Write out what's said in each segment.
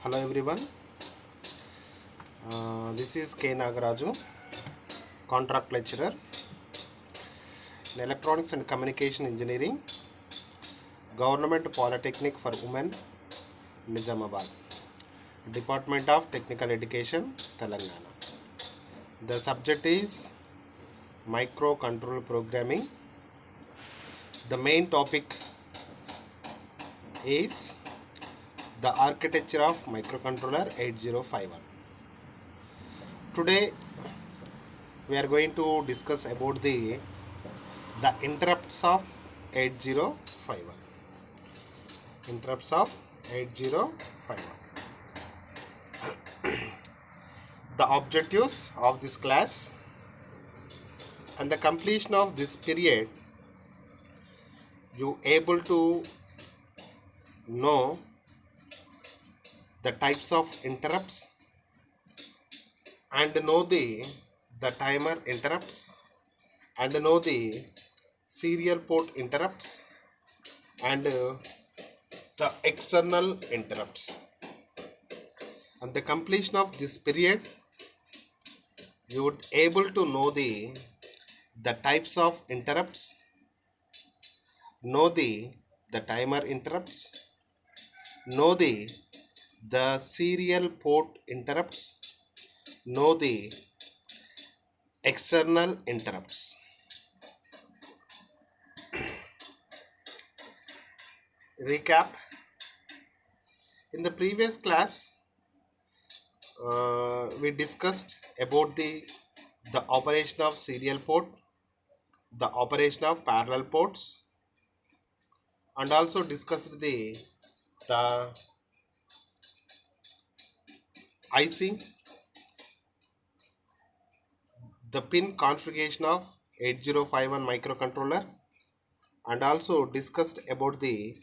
Hello everyone, this is K. Nagaraju, contract lecturer in Electronics and Communication Engineering, Government Polytechnic for Women, Nizamabad, Department of Technical Education, Telangana. The subject is microcontroller programming. The main topic is the architecture of microcontroller 8051. Today we are going to discuss about the interrupts of 8051. Interrupts of 8051. The objectives of this class and the completion of this period, you able to know the types of interrupts and know the timer interrupts and know the serial port interrupts and the external interrupts. And the completion of this period, you would able to know the types of interrupts, know the timer interrupts, know the serial port interrupts, know the external interrupts. Recap: in the previous class we discussed about the operation of serial port, the operation of parallel ports, and also discussed the IC, the pin configuration of 8051 microcontroller, and also discussed about the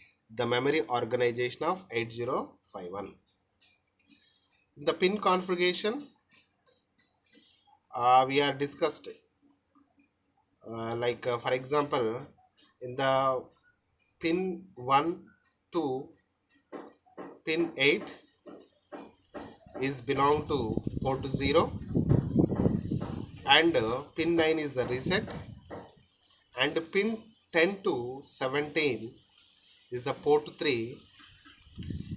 memory organization of 8051. The pin configuration, we are discussed for example, in the pin 1 to pin 8 is belong to port 0, and pin 9 is the reset, and pin 10 to 17 is the port 3.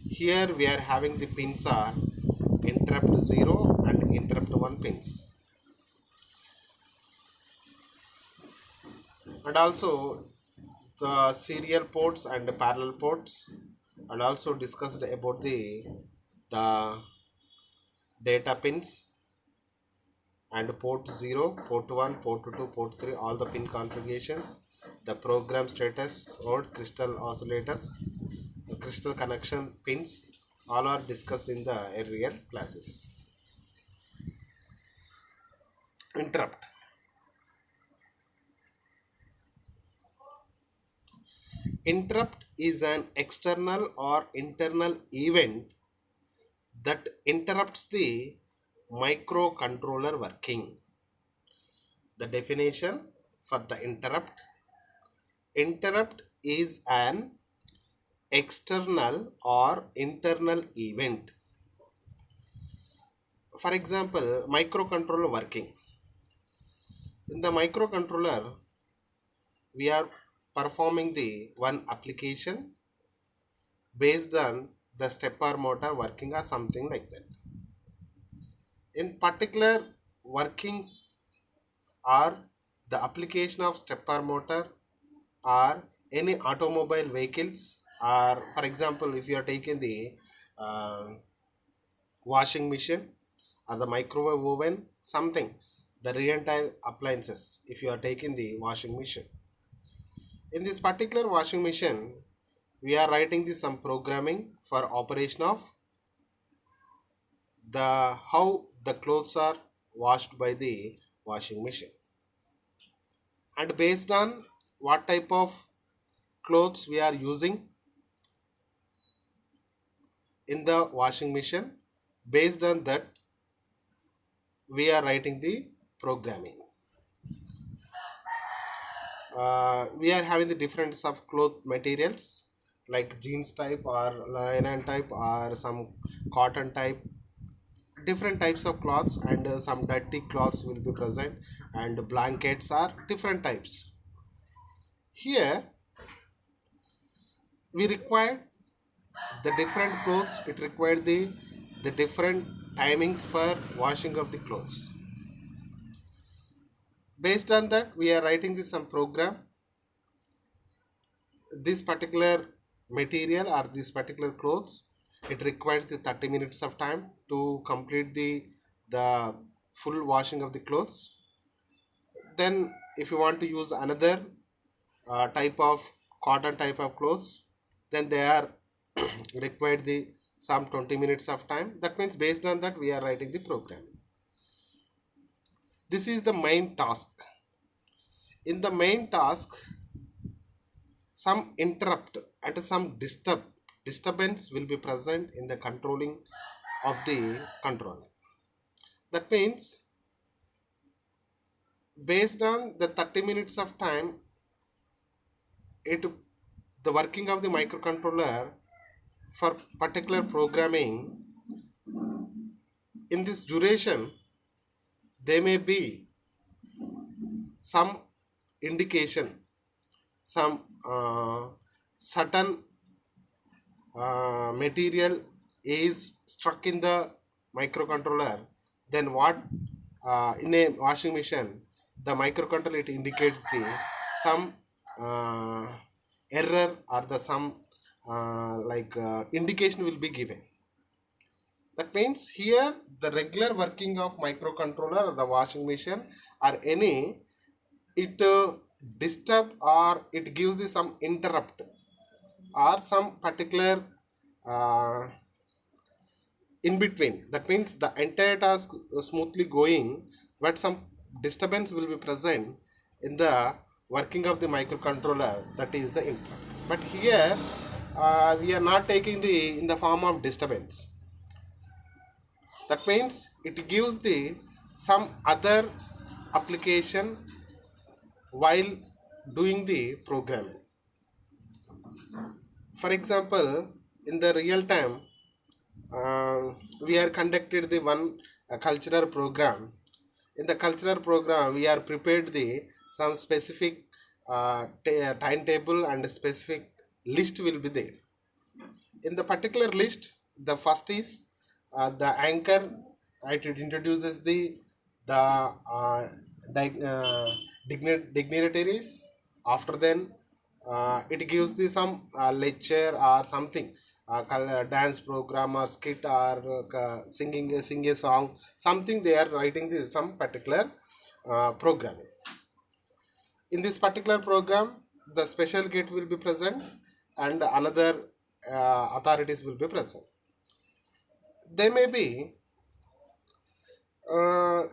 Here we are having the pins are interrupt 0 and interrupt 1 pins, and also the serial ports and the parallel ports, and also discussed about the data pins and port 0, port 1, port 2, port 3, all the pin configurations, the program status or crystal oscillators, the crystal connection pins, all are discussed in the earlier classes. Interrupt. Interrupt is an external or internal event that interrupts the microcontroller working. The definition for the interrupt: interrupt is an external or internal event. For example, microcontroller working. In the microcontroller, we are performing the one application based on the stepper motor working or something like that. In particular, working or the application of stepper motor or any automobile vehicles, or for example, if you are taking the uh, washing machine or the microwave oven, something, the real-time appliances, if you are taking the washing machine. In this particular washing machine, we are writing some programming for operation of the how the clothes are washed by the washing machine, and based on what type of clothes we are using in the washing machine, based on that we are writing the programming. We are having the difference of cloth materials like jeans type or linen type or some cotton type, different types of cloths, and some dirty cloths will be present, and blankets are different types. Here we require the different clothes, it required the different timings for washing of the clothes. Based on that, we are writing this some program. This particular material or this particular clothes, it requires the 30 minutes of time to complete the full washing of the clothes. Then if you want to use another type of cotton type of clothes, then they are required the some 20 minutes of time. That means based on that we are writing the program. This is the main task. In the main task, some interrupt and some disturbance will be present in the controlling of the controller. That means based on the 30 minutes of time, it the working of the microcontroller for particular programming, in this duration there may be some indication, some certain material is struck in the microcontroller. Then what, in a washing machine, the microcontroller, it indicates the some error or the some indication will be given. That means here the regular working of microcontroller or the washing machine or any, it disturb or it gives the some interrupt or some particular in between. That means the entire task smoothly going, but some disturbance will be present in the working of the microcontroller, that is the interrupt. But here we are not taking the in the form of disturbance. That means it gives the some other application while doing the programming. For example, in the real time, we are conducted the one cultural program. In the cultural program, we are prepared the some specific timetable and specific list will be there. In the particular list, the first is the anchor. It introduces the dignitaries. After then, it gives the some lecture or something, dance program or skit or sing a song, something they are writing the some particular programming. In this particular program, the special gate will be present and another authorities will be present. They may be uh,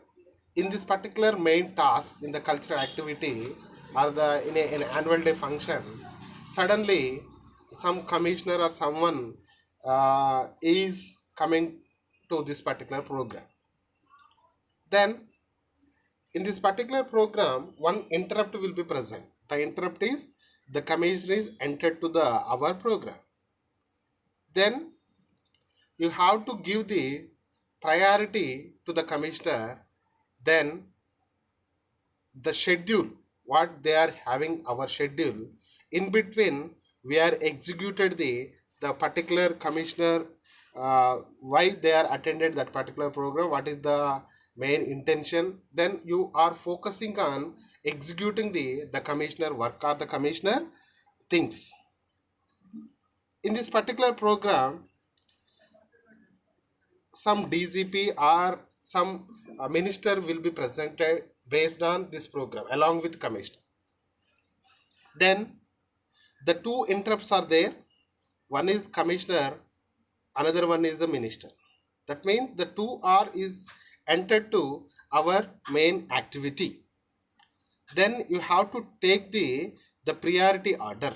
in this particular main task in the cultural activity or in an annual day function. Suddenly some commissioner or someone is coming to this particular program. Then in this particular program, one interrupt will be present. The interrupt is the commissioner is entered to the our program. Then you have to give the priority to the commissioner. Then the schedule, what they are having our schedule, in between we are executed the particular commissioner, why they are attended that particular program, what is the main intention. Then you are focusing on executing the commissioner work or the commissioner things. In this particular program, some DGP or some minister will be presented based on this program along with commissioner. Then the two interrupts are there. One is commissioner, another one is the minister. That means the two are is entered to our main activity. Then you have to take the priority order.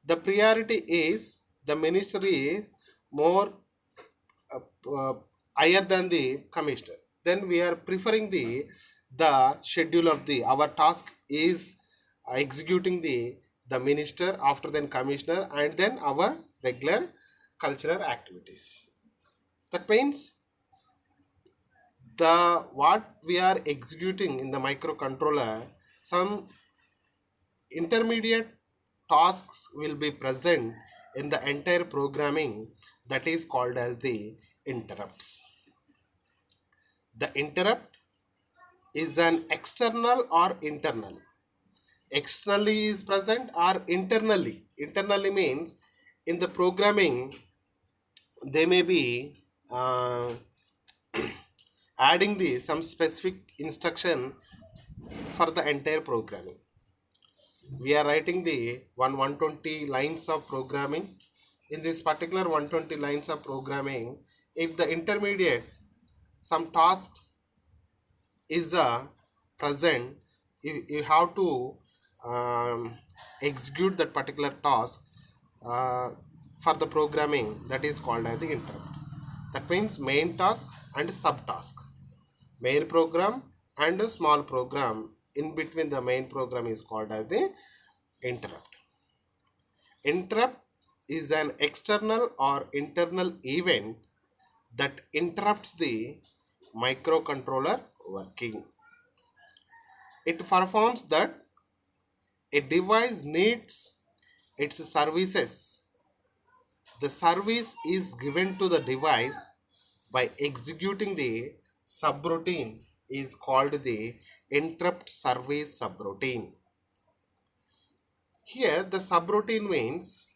The priority is the minister is more higher than the commissioner. Then we are preferring the schedule of the our task is executing the minister, after then commissioner, and then our regular cultural activities. That means the what we are executing in the microcontroller, some intermediate tasks will be present in the entire programming, that is called as the interrupts. The interrupt is an external or internal. Externally is present or internally. Internally means in the programming they may be adding the some specific instruction for the entire programming. We are writing the 120 lines of programming. In this particular 120 lines of programming, if the intermediate some task is present, you have to execute that particular task uh, for the programming, that is called as the interrupt. That means main task and subtask. Main program and a small program in between the main program is called as the interrupt. Interrupt is an external or internal event that interrupts the microcontroller working. It performs that a device needs its services. The service is given to the device by executing the subroutine is called the interrupt service subroutine. Here the subroutine means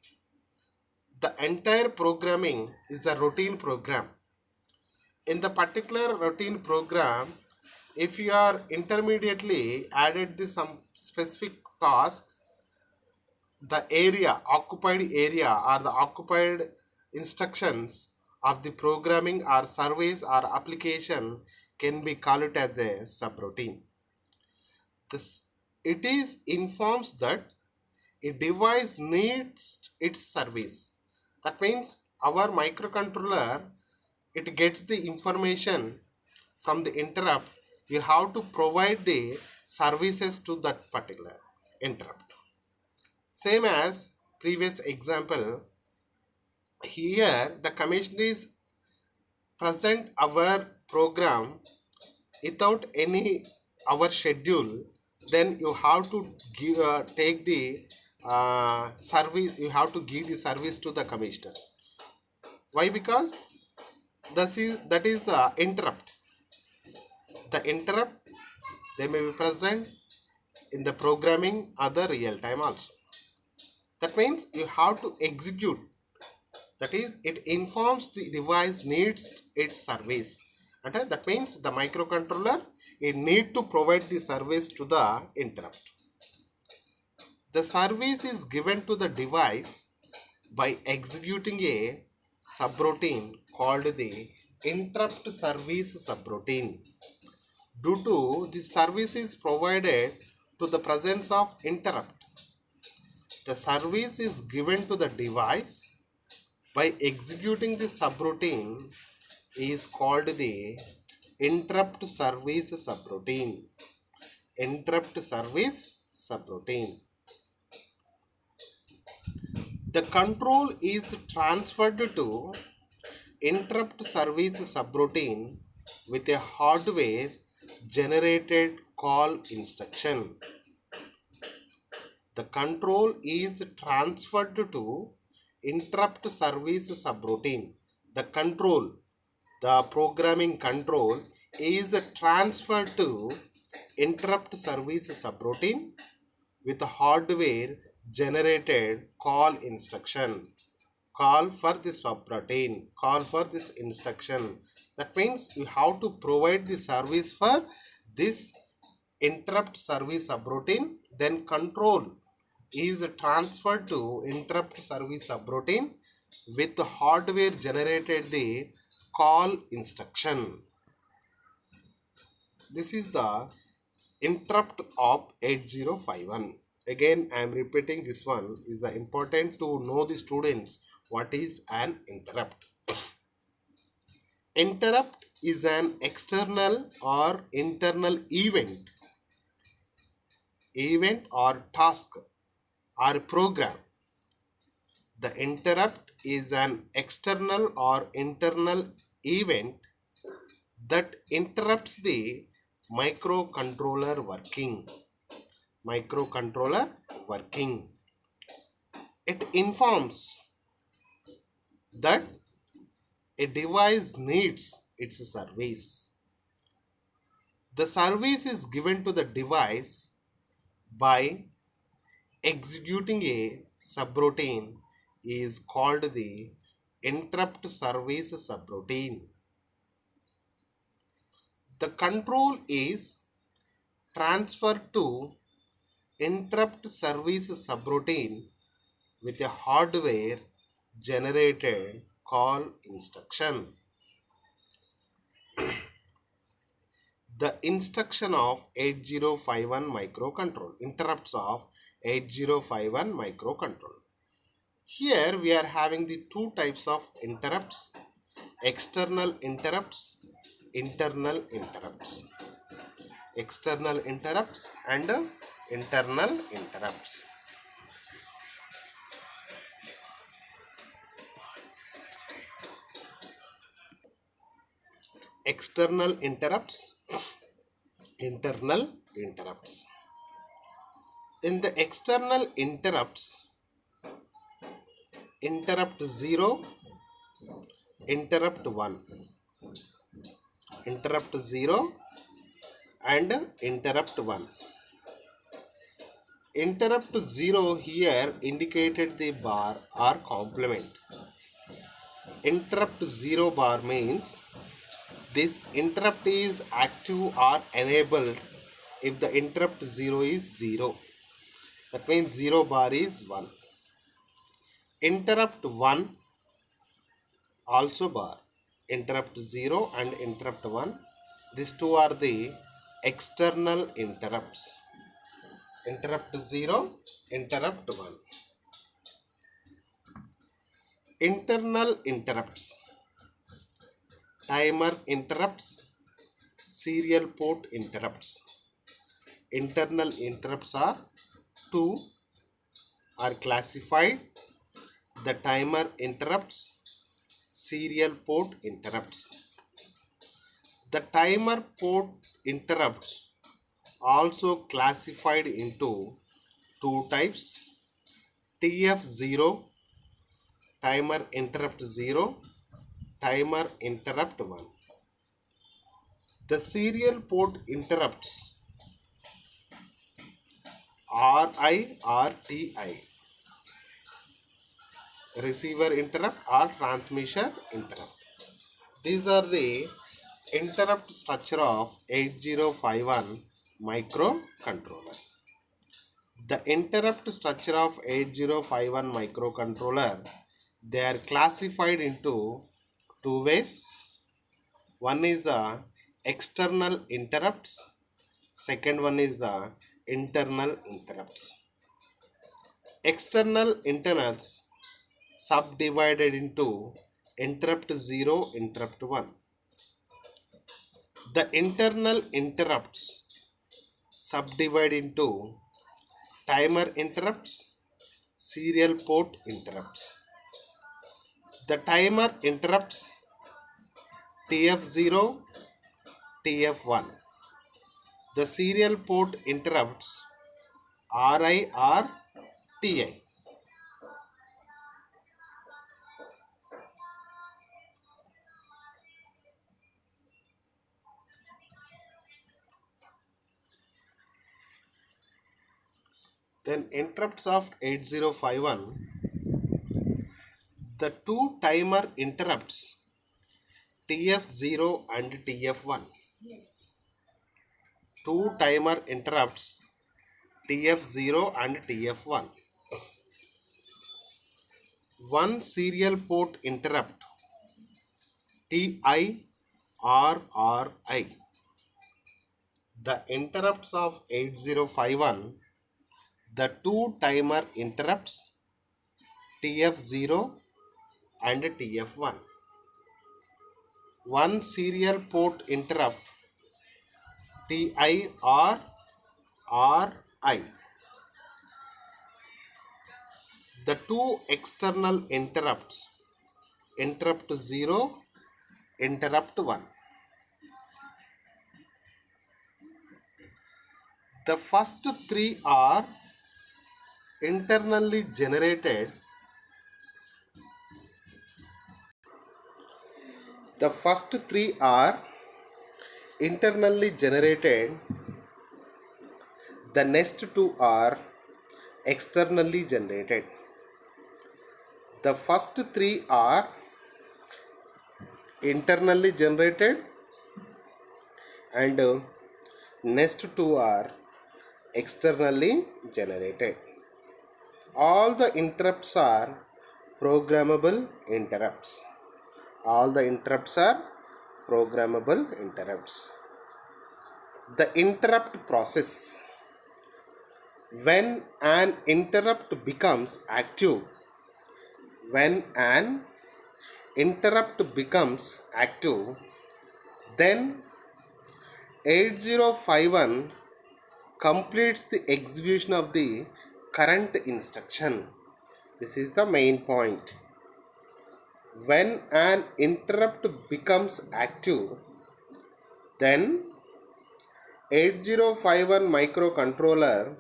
the entire programming is the routine program. In the particular routine program, if you are intermediately added the some specific task, the area, occupied area or the occupied instructions of the programming or service or application can be called as the subroutine. This it is informs that a device needs its service. That means our microcontroller, it gets the information from the interrupt. You have to provide the services to that particular interrupt. Same as previous example, here the commission is present our program without any our schedule, then you have to give take the service, you have to give the service to the commissioner. Why? Because that is the interrupt. The interrupt, they may be present in the programming or the real time also. That means you have to execute, that is it informs the device needs its service, and that means the microcontroller, it need to provide the service to the interrupt. The service is given to the device by executing a subroutine called the interrupt service subroutine. Due to the service is provided to the presence of interrupt, the service is given to the device by executing the subroutine is called the interrupt service subroutine. Interrupt service subroutine. The control is transferred to interrupt service subroutine with a hardware generated call instruction. The control is transferred to interrupt service subroutine. The control, the programming control is transferred to interrupt service subroutine with hardware generated call instruction. Call for this subroutine, call for this instruction. That means you have to provide the service for this interrupt service subroutine, then control is transferred to interrupt service subroutine with hardware generated the call instruction. This is the interrupt of 8051. Again I am repeating this one, is the important to know the students what is an interrupt. Interrupt is an external or internal event or task or program. The interrupt is an external or internal event that interrupts the microcontroller working. Microcontroller working. It informs that a device needs its service. The service is given to the device by executing a subroutine is called the interrupt service subroutine. The control is transferred to interrupt service subroutine with a hardware generated call instruction. The instruction of 8051 microcontroller, interrupts of 8051 microcontroller. Here we are having the two types of interrupts: external interrupts, internal interrupts. External interrupts and internal interrupts. External interrupts, internal interrupts. In the external interrupts, interrupt 0, interrupt 1, interrupt 0 and interrupt 1. Interrupt 0 here indicated the bar or complement. Interrupt 0 bar means this interrupt is active or enabled if the interrupt 0 is 0. That means 0 bar is 1. Interrupt 1 also bar. Interrupt 0 and interrupt 1. These two are the external interrupts. Interrupt 0, interrupt 1. Internal interrupts. Timer interrupts, serial port interrupts. Internal interrupts are two, are classified: the timer interrupts, serial port interrupts. The timer port interrupts also classified into two types: TF0, timer interrupt 0, timer interrupt 1. The serial port interrupts RI or TI, receiver interrupt or transmission interrupt. These are the interrupt structure of 8051 microcontroller. The interrupt structure of 8051 microcontroller, they are classified into two ways. One is the external interrupts, second one is the internal interrupts. External interrupts subdivided into interrupt 0, interrupt 1. The internal interrupts subdivide into timer interrupts, serial port interrupts. The timer interrupts TF0, TF1. The serial port interrupts RI or TI. Then interrupts of 8051, the two timer interrupts TF0 and TF1. Two timer interrupts TF0 and TF1. One serial port interrupt TI or RI. The interrupts of 8051, the two timer interrupts TF0 and TF1. One serial port interrupt TI or RI. the two external interrupts, interrupt 0, interrupt 1. The first three are internally generated. The first three are internally generated. The next two are externally generated. The first three are internally generated and next two are externally generated. All the interrupts are programmable interrupts. All the interrupts are programmable interrupts. The interrupt process. When an interrupt becomes active, when an interrupt becomes active, then 8051 completes the execution of the current instruction. This is the main point. When an interrupt becomes active, then 8051 microcontroller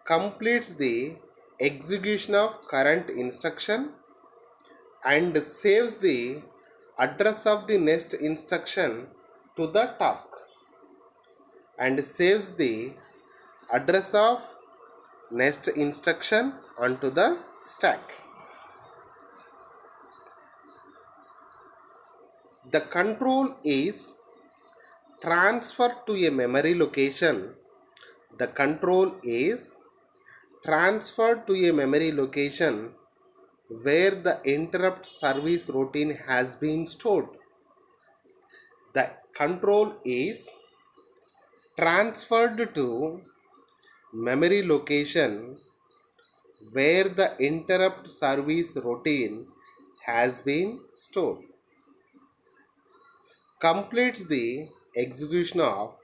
completes the execution of current instruction and saves the address of the next instruction to the task and saves the address of next instruction onto the stack. The control is transferred to a memory location. The control is transferred to a memory location where the interrupt service routine has been stored. The control is transferred to memory location where the interrupt service routine has been stored. Completes the execution of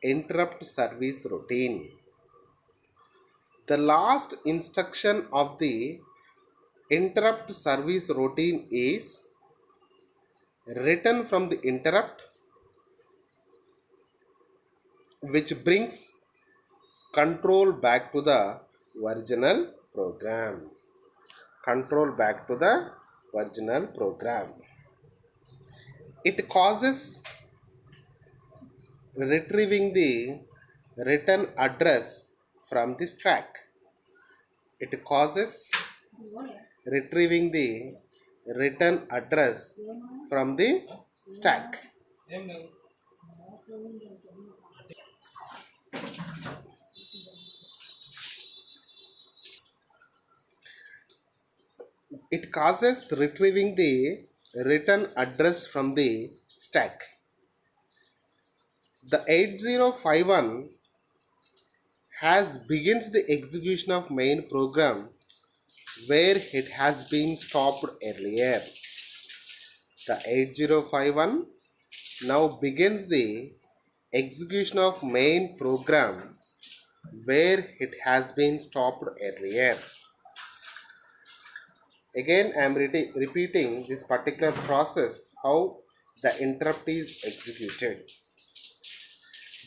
interrupt service routine. The last instruction of the interrupt service routine is written from the interrupt, which brings control back to the original program. Control back to the original program. It causes retrieving the return address from the stack. It causes retrieving the return address from the stack. It causes retrieving the return address from the stack. The 8051 has begins the execution of main program where it has been stopped earlier. The 8051 now begins the execution of main program where it has been stopped earlier. Again, I am repeating this particular process, how the interrupt is executed.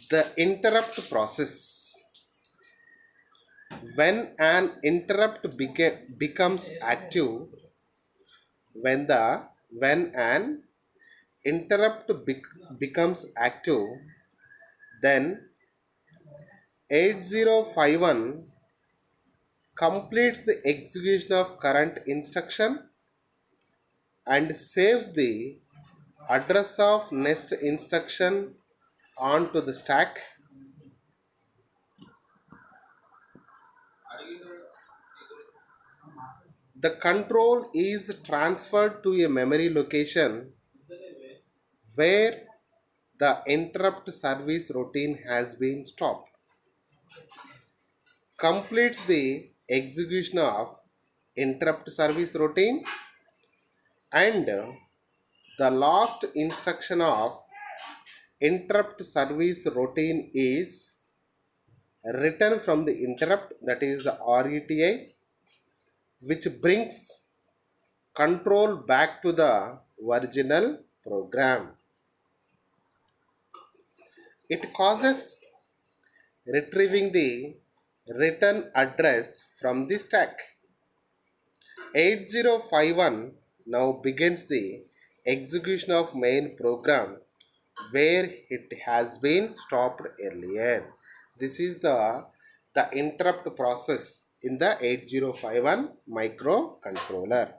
The interrupt process. When an interrupt becomes active, when an interrupt becomes active, then 8051 completes the execution of current instruction and saves the address of next instruction onto the stack. The control is transferred to a memory location where the interrupt service routine has been stopped. Completes the execution of interrupt service routine and the last instruction of interrupt service routine is written from the interrupt, that is the RETI, which brings control back to the original program. It causes retrieving the return address from the stack. 8051 now begins the execution of main program where it has been stopped earlier. This is the interrupt process in the 8051 microcontroller.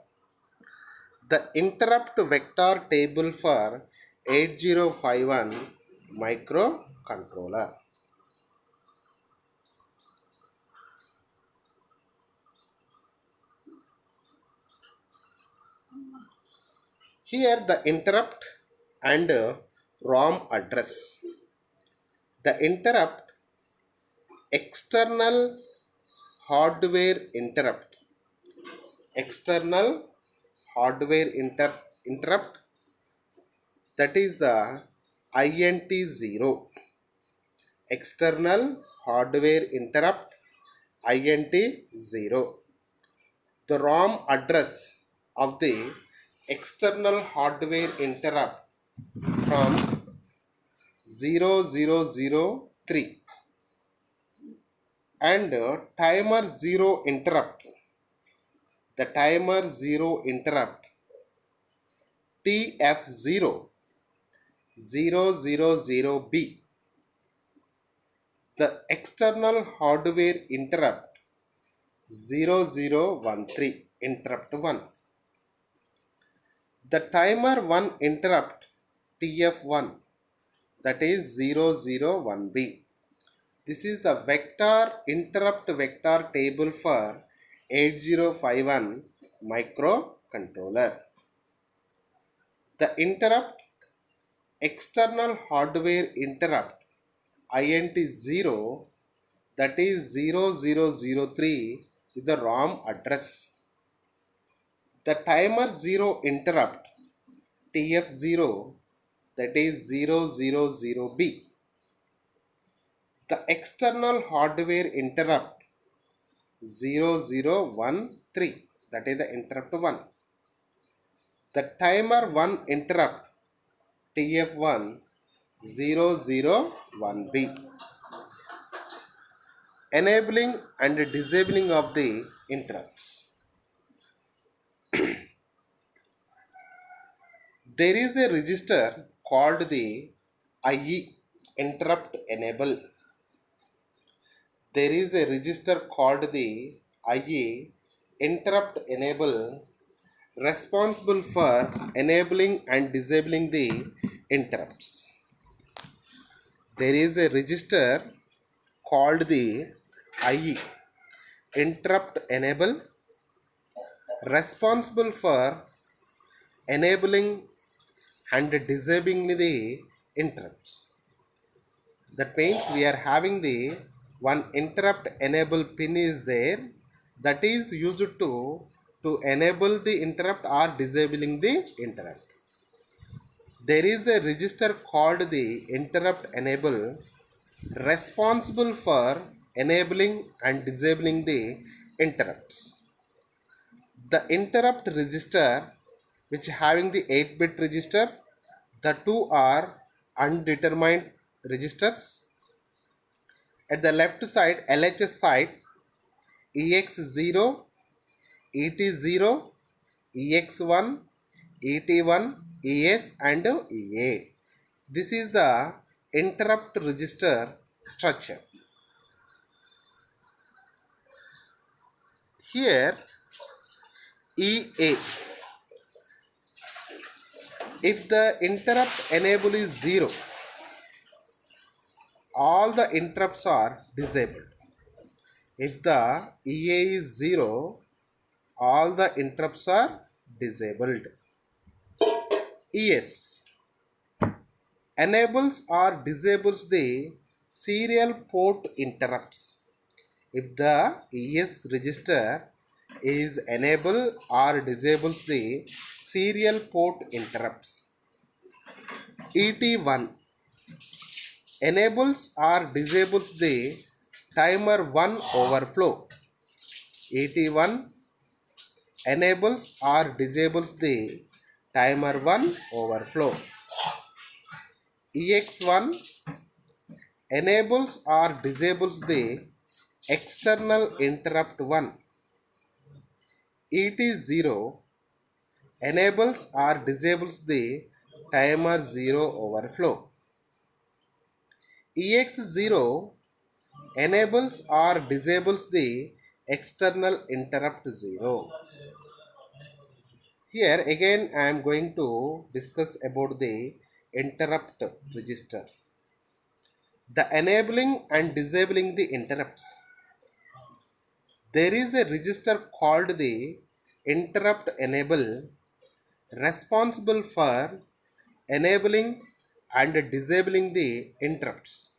The interrupt vector table for 8051 microcontroller. Here the interrupt and ROM address. The interrupt external hardware interrupt. External hardware interrupt, that is the INT0. External hardware interrupt INT0. The ROM address of the external hardware interrupt from 0003 and timer 0 interrupt. The timer 0 interrupt TF0 000B. The external hardware interrupt 0013 interrupt 1. The timer 1 interrupt TF1, that is 001B. This is the interrupt vector table for 8051 microcontroller. The interrupt external hardware interrupt INT0, that is 0003, is the ROM address. The timer 0 interrupt TF0, that is 000B. The external hardware interrupt 0013, that is the interrupt 1. The timer 1 interrupt TF1 001B. Enabling and disabling of the interrupts. There is a register called the IE, interrupt enable. There is a register called the IE, interrupt enable, responsible for enabling and disabling the interrupts. There is a register called the IE, interrupt enable, responsible for enabling and disabling the interrupts. That means we are having the one interrupt enable pin is there, that is used to enable the interrupt or disabling the interrupt. There is a register called the interrupt enable, responsible for enabling and disabling the interrupts. The interrupt register, which having the 8-bit register, the two are undetermined registers. At the left side, LHS side, EX0, ET0, EX1, ET1, ES and EA. This is the interrupt register structure. Here EA, if the interrupt enable is 0, all the interrupts are disabled. If the EA is 0, all the interrupts are disabled. ES enables or disables the serial port interrupts. If the ES register is enable or disables the serial port interrupts. ET1 enables or disables the timer 1 overflow. ET1 enables or disables the timer 1 overflow. EX1 enables or disables the external interrupt 1. ET0 enables or disables the timer 0 overflow. EX0 enables or disables the external interrupt 0. Here again I am going to discuss about the interrupt register. The enabling and disabling the interrupts. There is a register called the interrupt enable responsible for enabling and disabling the interrupts.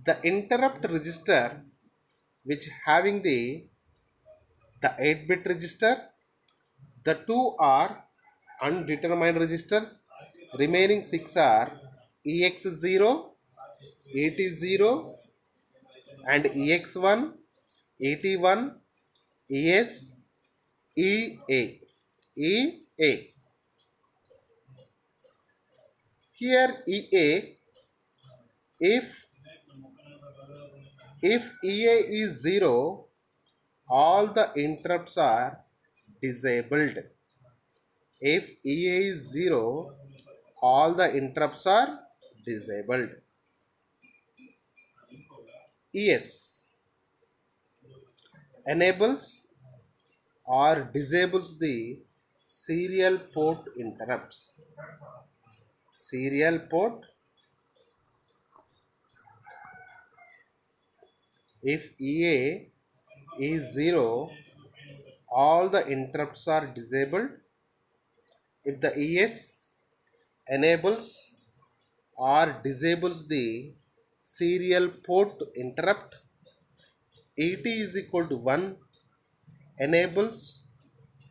The interrupt register which having the 8-bit register, the two are undetermined registers, remaining 6 are EX0, ET0 and EX1, ET1, ES, EA. EA. Here EA, if EA is 0, all the interrupts are disabled. If EA is 0, all the interrupts are disabled. ES enables or disables the serial port interrupts. Serial port, if EA is 0, all the interrupts are disabled. If the ES enables or disables the serial port interrupt, ET is equal to 1 enables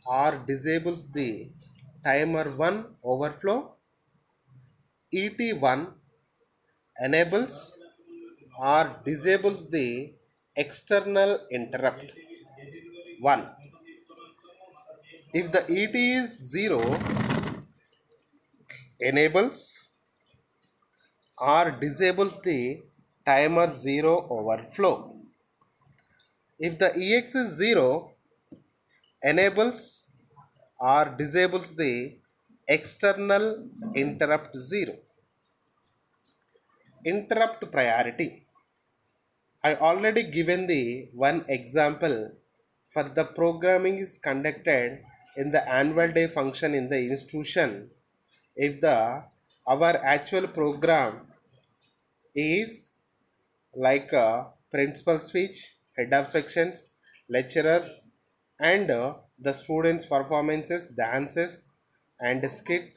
or disables the timer 1 overflow. ET1 enables or disables the external interrupt 1. If the ET is 0, enables or disables the timer 0 overflow. If the EX is 0, enables or disables the external interrupt 0. Interrupt priority. I already given the one example for the programming is conducted in the annual day function in the institution. If our actual program is like a principal speech, head of sections, lecturers, and the students' performances, dances, and skit,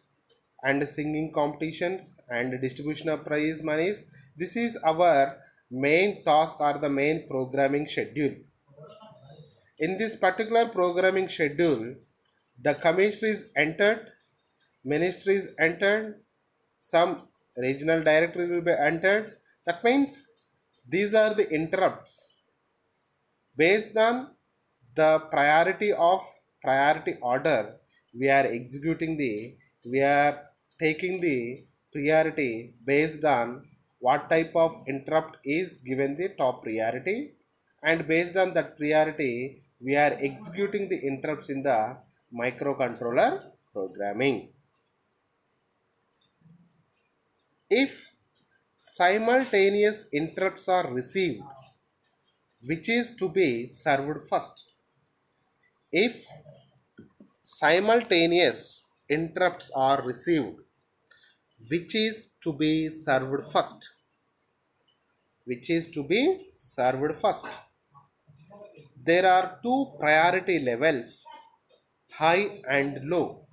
and singing competitions, and distribution of prize monies. This is our main task or the main programming schedule. In this particular programming schedule, the commissioner is entered, ministry is entered, some regional directory will be entered. That means these are the interrupts. Based on the priority order, we are taking the priority based on what type of interrupt is given the top priority, and based on that priority, we are executing the interrupts in the microcontroller programming. If simultaneous interrupts are received, which is to be served first? If simultaneous interrupts are received, which is to be served first? Which is to be served first? There are two priority levels, high and low,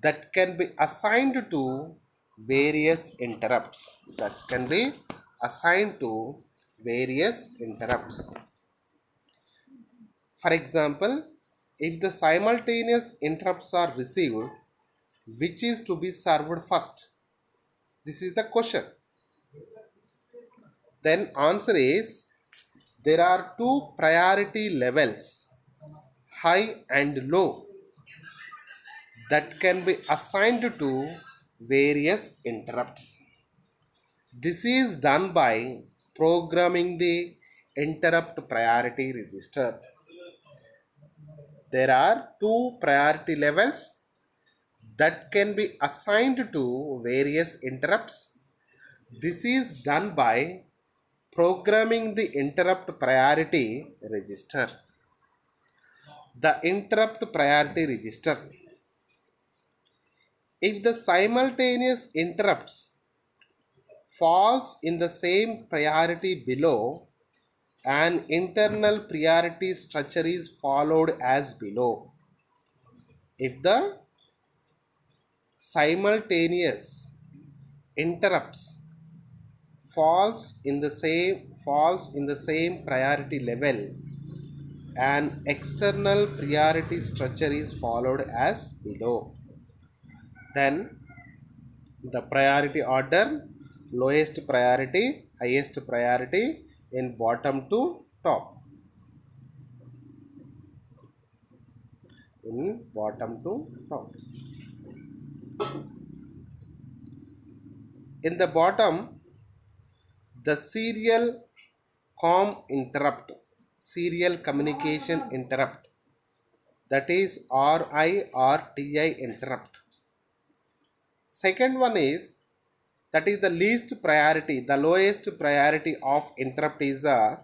that can be assigned to various interrupts. That can be assigned to various interrupts. For example, if the simultaneous interrupts are received, which is to be served first? This is the question. Then answer is there are two priority levels, high and low that can be assigned to various interrupts. This is done by programming the interrupt priority register. There are two priority levels that can be assigned to various interrupts. This is done by programming the interrupt priority register. The interrupt priority register. If the simultaneous interrupts falls in the same priority below, an internal priority structure is followed as below. If the simultaneous interrupts falls in the same priority level, an external priority structure is followed as below. Then the priority order, lowest priority, highest priority in bottom to top. In bottom to top. In the bottom, the serial communication interrupt, that is RI or TI interrupt. Second one is, that is the least priority, the lowest priority of interrupt is a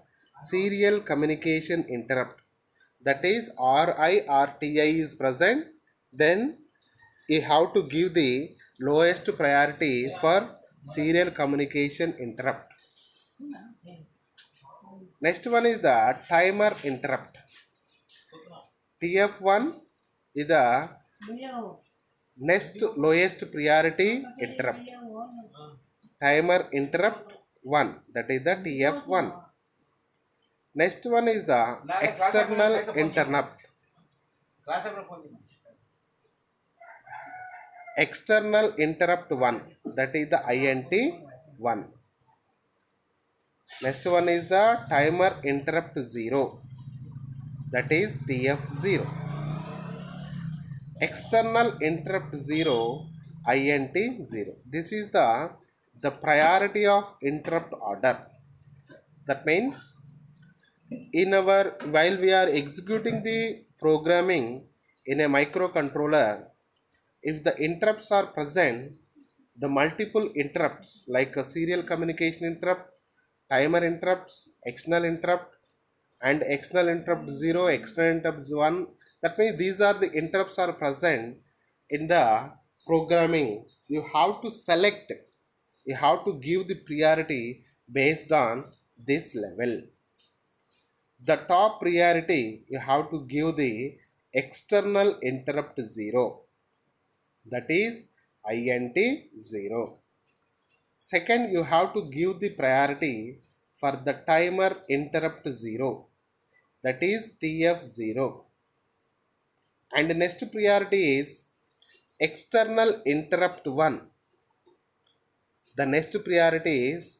serial communication interrupt, that is RI or TI is present, then you have to give the lowest priority for serial communication interrupt. Next one is the timer interrupt. TF1 is the next lowest priority interrupt. Timer interrupt 1, that is the TF1. Next one is the external interrupt. External interrupt 1, that is the INT 1. Next one is the timer interrupt 0, that is TF0. External interrupt 0, INT 0. This is the priority of interrupt order. That means while we are executing the programming in a microcontroller, if the interrupts are present, the multiple interrupts like a serial communication interrupt, timer interrupts, external interrupt, and external interrupt 0, external interrupt 1, that means these are the interrupts are present in the programming. You have to select, you have to give the priority based on this level. The top priority, you have to give the external interrupt 0, that is INT 0. Second, you have to give the priority for the timer interrupt 0, that is TF0. And next priority is external interrupt 1. The next priority is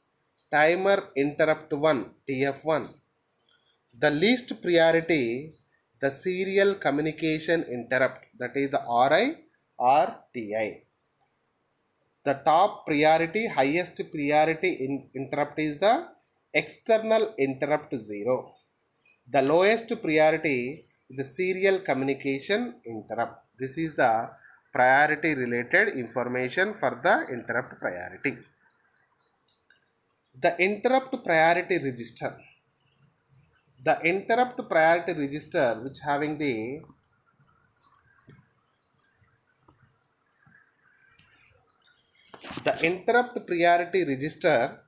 timer interrupt 1, TF1. The least priority, the serial communication interrupt, that is the RI or TI. The top priority, highest priority interrupt is the external interrupt 0. The lowest priority is the serial communication interrupt. This is the priority related information for the interrupt priority. The interrupt priority register. The interrupt priority register, which having the interrupt priority register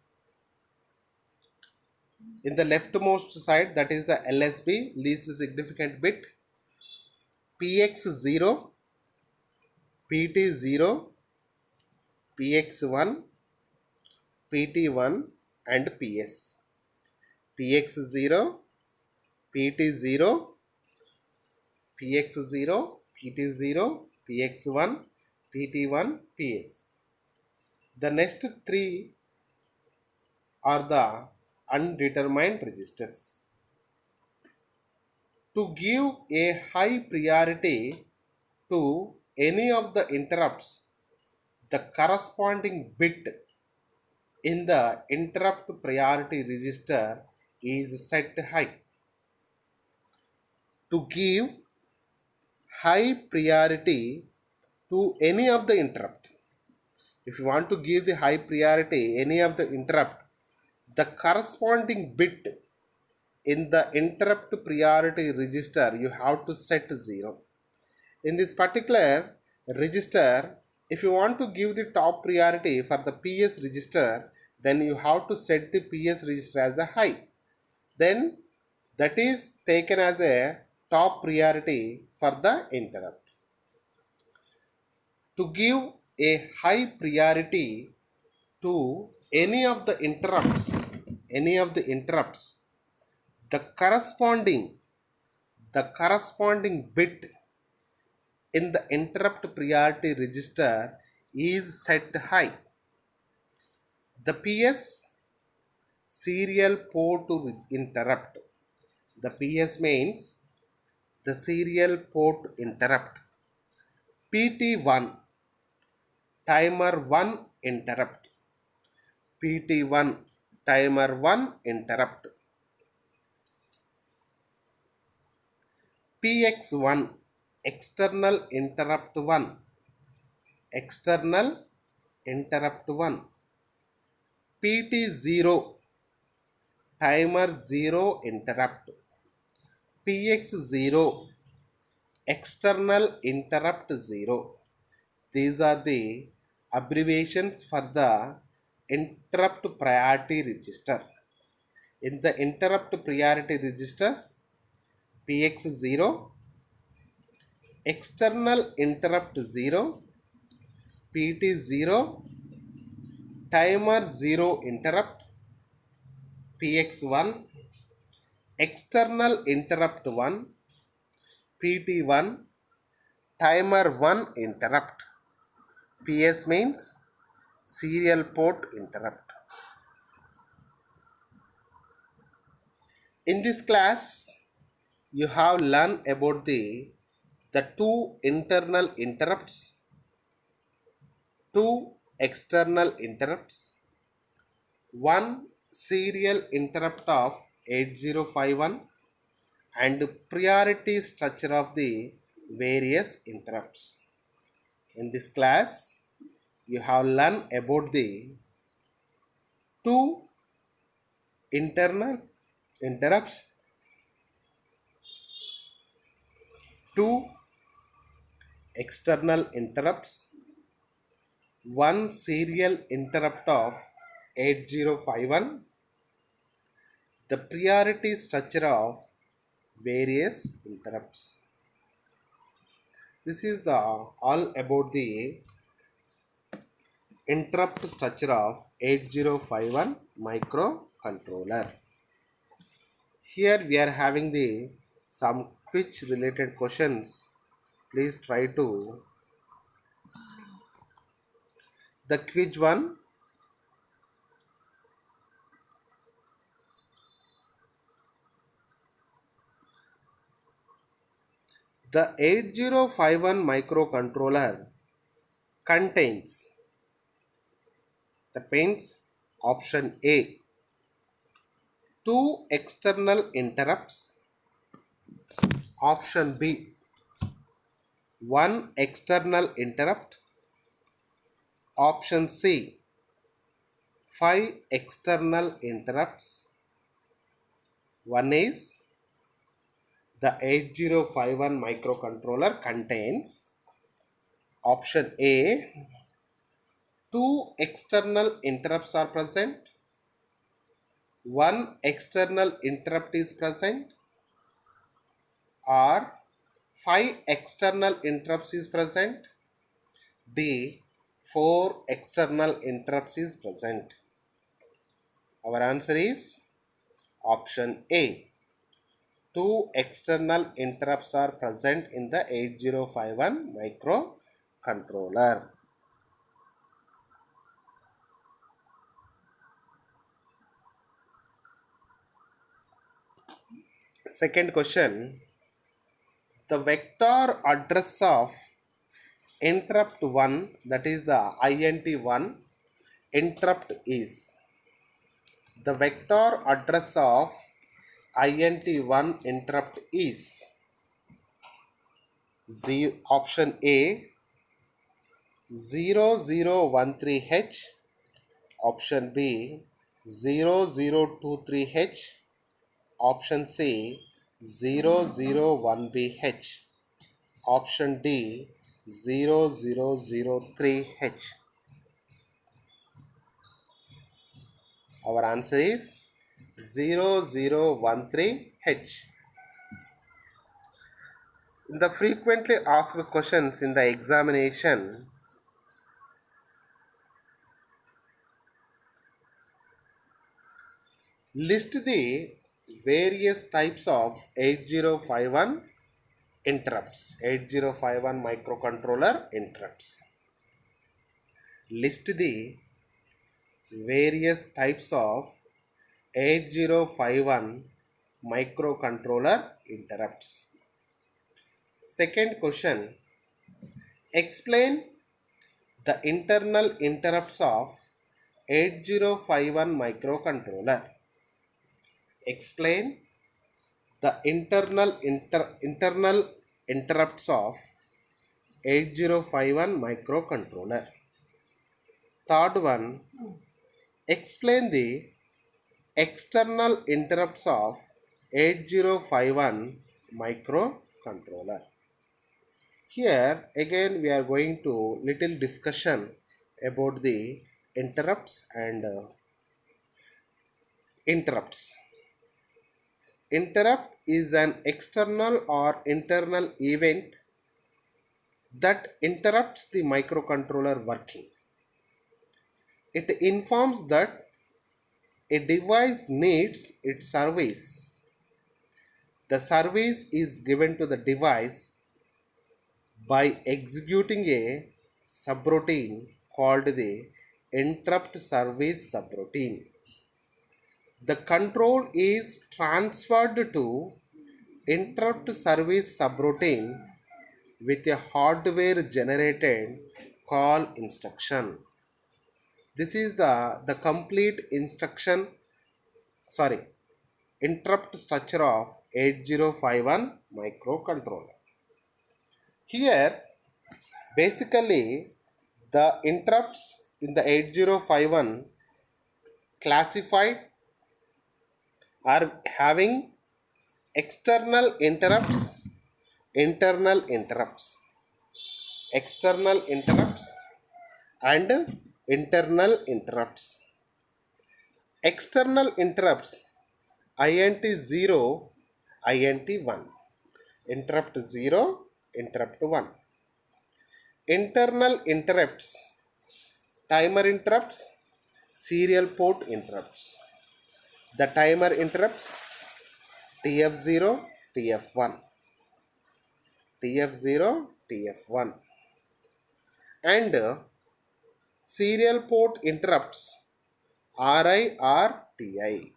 in the leftmost side, that is the LSB, least significant bit, PX0, PT0, PX1, PT1 and PS. PX0, PT0, PX0, PT0, PX1, PT1, PS. The next three are the undetermined registers. To give a high priority to any of the interrupts, the corresponding bit in the interrupt priority register is set high. To give high priority to any of the interrupt, if you want to give the high priority any of the interrupt, the corresponding bit in the interrupt priority register you have to set 0. In this particular register, if you want to give the top priority for the PS register, then you have to set the PS register as a high. Then that is taken as a top priority for the interrupt. To give a high priority to any of the interrupts, the corresponding bit in the interrupt priority register is set high. The PS serial port interrupt. The PS means the serial port interrupt. PT1 timer 1 interrupt. PT1 timer 1 interrupt. PX1 external interrupt 1. External interrupt 1. PT0 timer 0 interrupt. PX0 external interrupt 0. These are the abbreviations for the interrupt priority register. In the interrupt priority registers, PX0, external interrupt 0, PT0, timer 0 interrupt, PX1, external interrupt 1, PT1, timer 1 interrupt. PS means serial port interrupt. In this class, you have learned about the two internal interrupts, two external interrupts, one serial interrupt of 8051 and priority structure of the various interrupts. In this class, you have learned about the two internal interrupts, two external interrupts, one serial interrupt of 8051, the priority structure of various interrupts. This is the all about the interrupt structure of 8051 microcontroller. Here we are having the some quiz related questions. Please try to the quiz one. The 8051 microcontroller contains option A, two external interrupts, option B, one external interrupt, option C, five external interrupts. One is the 8051 microcontroller contains option A, two external interrupts are present, one external interrupt is present, or five external interrupts is present, D, four external interrupts is present. Our answer is option A. Two external interrupts are present in the 8051 microcontroller. Second question, the vector address of interrupt 1, that is the int1 interrupt, is the vector address of int1 interrupt is option A 0013H, option B 0023H, option C 001BH, option D 0003H. Our answer is 0013H. In the frequently asked questions in the examination, list the various types of 8051 interrupts, 8051 microcontroller interrupts. List the various types of 8051 microcontroller interrupts. Second question, explain the internal interrupts of 8051 microcontroller. Explain the internal interrupts of 8051 microcontroller. Third one, explain the external interrupts of 8051 microcontroller. Here again we are going to little discussion about the interrupts and interrupts. Interrupt is an external or internal event that interrupts the microcontroller working. It informs that a device needs its service. The service is given to the device by executing a subroutine called the interrupt service subroutine. The control is transferred to interrupt service subroutine with a hardware generated call instruction. This is the complete interrupt structure of 8051 microcontroller. Here basically the interrupts in the 8051 classified are having external interrupts, internal interrupts, external interrupts and internal interrupts. External interrupts int0, int1, interrupt 0, interrupt 1. Internal interrupts, timer interrupts, serial port interrupts. The timer interrupts TF0, TF1, TF0, TF1, and serial port interrupts RI or TI.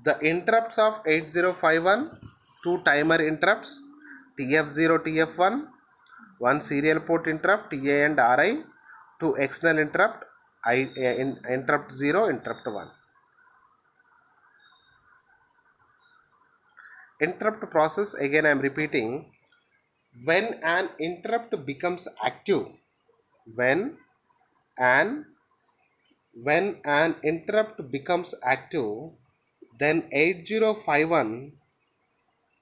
The interrupts of 8051, two timer interrupts TF0, TF1, one serial port interrupt TA and RI, two external interrupt interrupt 0, interrupt 1. Interrupt process, again I am repeating, when an interrupt becomes active, when an interrupt becomes active, then 8051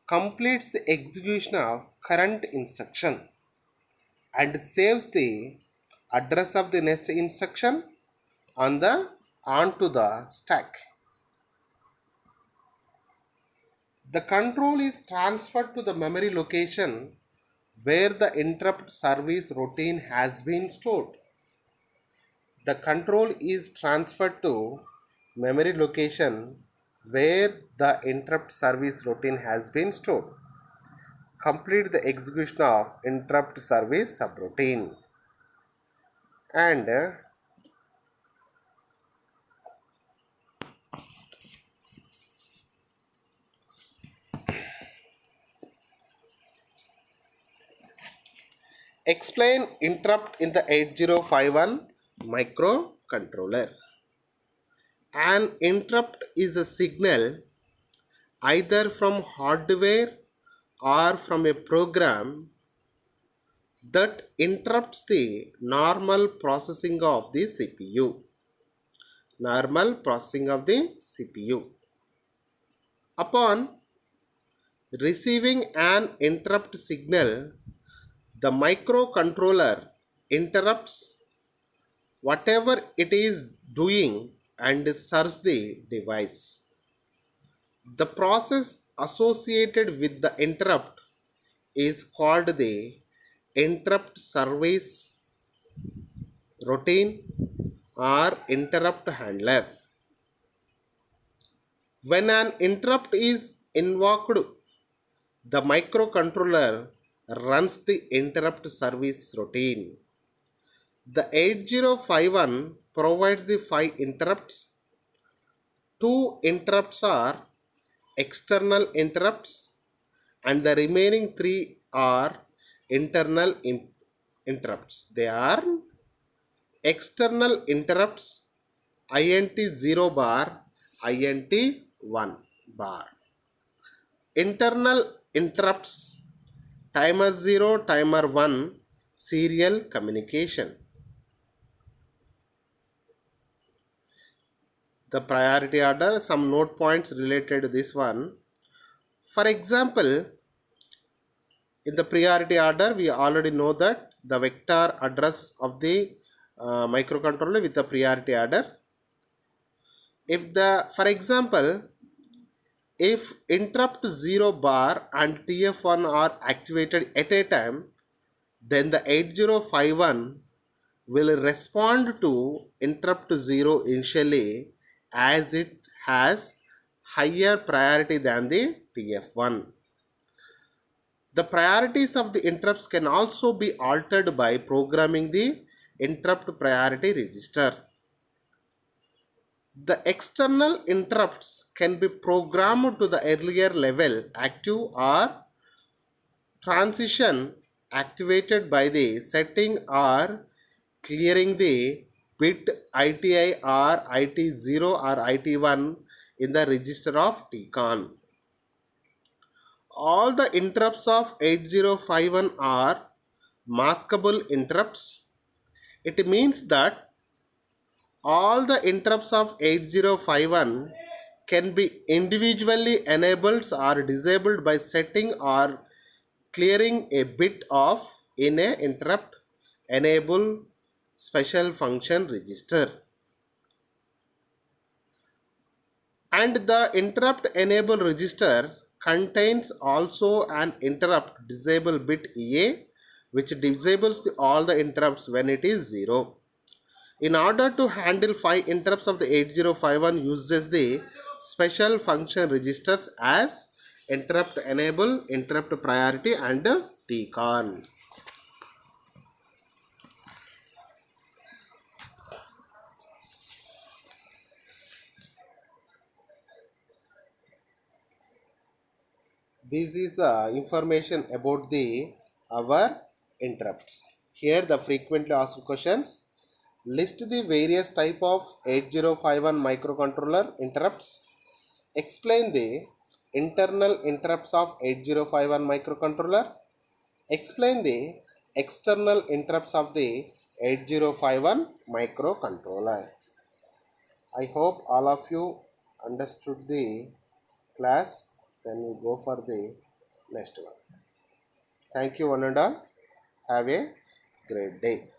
completes the execution of current instruction and saves the address of the next instruction onto the stack. The control is transferred to the memory location where the interrupt service routine has been stored. The control is transferred to memory location where the interrupt service routine has been stored. Complete the execution of interrupt service subroutine. And Explain interrupt in the 8051 microcontroller. An interrupt is a signal either from hardware or from a program that interrupts the normal processing of the CPU. Normal processing of the CPU. Upon receiving an interrupt signal, the microcontroller interrupts whatever it is doing and serves the device. The process associated with the interrupt is called the interrupt service routine or interrupt handler. When an interrupt is invoked, the microcontroller runs the interrupt service routine. The 8051 provides the 5 interrupts. 2 interrupts are external interrupts and the remaining 3 are internal interrupts. They are external interrupts int 0 bar, int 1 bar. Internal interrupts timer 0, timer 1, serial communication. The priority order, some note points related to this one. For example, in the priority order, we already know that the vector address of the microcontroller with the priority order. For example, if interrupt 0 bar and TF1 are activated at a time, then the 8051 will respond to interrupt 0 initially as it has higher priority than the TF1. The priorities of the interrupts can also be altered by programming the interrupt priority register. The external interrupts can be programmed to the earlier level active or transition activated by the setting or clearing the bit ITI or IT0 or IT1 in the register of TCON. All the interrupts of 8051 are maskable interrupts. It means that all the interrupts of 8051 can be individually enabled or disabled by setting or clearing a bit of in a interrupt enable special function register. And the interrupt enable register contains also an interrupt disable bit EA which disables all the interrupts when it is 0. In order to handle 5 interrupts of the 8051 uses the special function registers as interrupt enable, interrupt priority and TCON. This is the information about the our interrupts. Here the frequently asked questions. List the various type of 8051 microcontroller interrupts. Explain the internal interrupts of 8051 microcontroller. Explain the external interrupts of the 8051 microcontroller. I hope all of you understood the class. Then we go for the next one. Thank you one and all. Have a great day.